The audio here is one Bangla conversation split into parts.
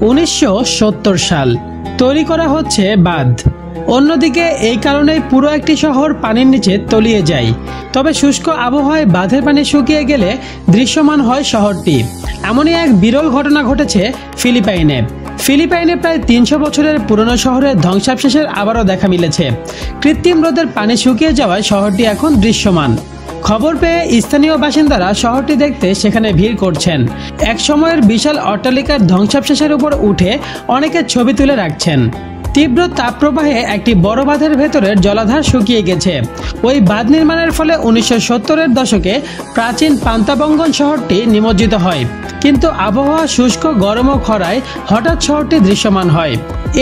1970 সাল। তৈরি করা হচ্ছে বাঁধ। অন্যদিকে এই কারণেই পুরো একটি শহর পানির নিচে তলিয়ে যায়। তবে শুষ্ক আবহাওয়ায় বাঁধের পানি শুকিয়ে গেলে দৃশ্যমান হয় শহরটি। এমনই এক বিরল ঘটনা ঘটেছে ফিলিপাইনে প্রায় 300 বছরের পুরনো শহরের ধ্বংসাবশেষের আবারও দেখা মিলেছে। কৃত্রিম হ্রদের পানি শুকিয়ে যাওয়ায় শহরটি এখন দৃশ্যমান। খবর পেয়ে স্থানীয় বাসিন্দারা শহরটি দেখতে সেখানে ভিড় করছেন। এক সময়ের বিশাল অট্টালিকার ধ্বংসাবশেষের উপর উঠে অনেকে ছবি তুলে রাখছেন। তীব্র তাপপ্রবাহে একটি বড় বাঁধের ভেতরের জলাধার শুকিয়ে গেছে। ওই বাঁধ নির্মাণের ফলে 1970-এর দশকে প্রাচীন পান্তাবঙ্গন শহরটি নিমজ্জিত হয়। কিন্তু আবহাওয়া শুষ্ক, গরম ও খরায় হঠাৎ শহরটি দৃশ্যমান হয়।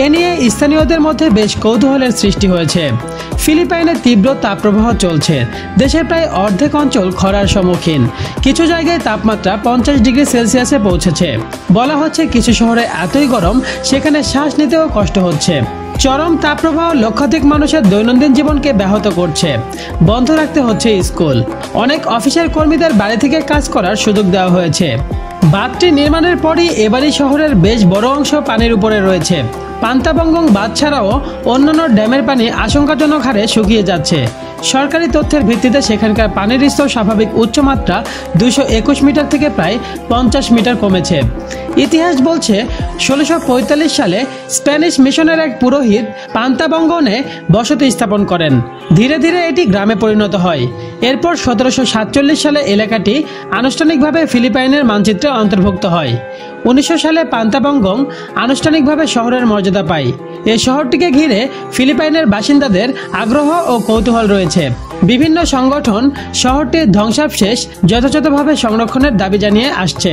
এ নিয়ে স্থানীয়দের মধ্যে বেশ কৌতূহলের সৃষ্টি হয়েছে। ফিলিপাইনে তীব্র তাপপ্রবাহ চলছে। দেশের প্রায় অর্ধেক অঞ্চল খরার সম্মুখীন। কিছু জায়গায় তাপমাত্রা 50 ডিগ্রি সেলসিয়াসে পৌঁছেছে। বলা হচ্ছে কিছু শহরে এতই গরম সেখানে শ্বাস নিতেও কষ্ট হচ্ছে। চরম তাপপ্রবাহ লক্ষাধিক মানুষের দৈনন্দিন জীবনকে ব্যাহত করছে। বন্ধ রাখতে হচ্ছে স্কুল। অনেক অফিসের কর্মীদের বাড়ি থেকে কাজ করার সুযোগ দেওয়া হয়েছে। বাঁধটি নির্মাণের পরই এবারই শহরের বেশ বড় অংশ পানির উপরে রয়েছে। পান্তাবঙ্গং বাঁধ ছাড়াও অন্যান্য ড্যামের পানি আশঙ্কাজনক হারে শুকিয়ে যাচ্ছে। সরকারি তথ্যের ভিত্তিতে সেখানকার পানির স্তর স্বাভাবিক উচ্চমাত্রা 221 মিটার থেকে প্রায় 50 মিটার কমেছে। ইতিহাস বলছে 1645 সালে স্প্যানিশ মিশনের এক পুরোহিত পান্তাবঙ্গনে বসতি স্থাপন করেন। ধীরে ধীরে এটি গ্রামে পরিণত হয়। এরপর 1747 সালে এলাকাটি আনুষ্ঠানিকভাবে ফিলিপাইনের মানচিত্রে অন্তর্ভুক্ত হয়। 1900 সালে পান্তাবঙ্গং আনুষ্ঠানিকভাবে শহরের মর্যাদা পায়। এই শহরটিকে ঘিরে ফিলিপাইনের বাসিন্দাদের আগ্রহ ও কৌতূহল রয়েছে। বিভিন্ন সংগঠন শহরটির ধ্বংসাবশেষ যথাযথভাবে সংরক্ষণের দাবি জানিয়ে আসছে।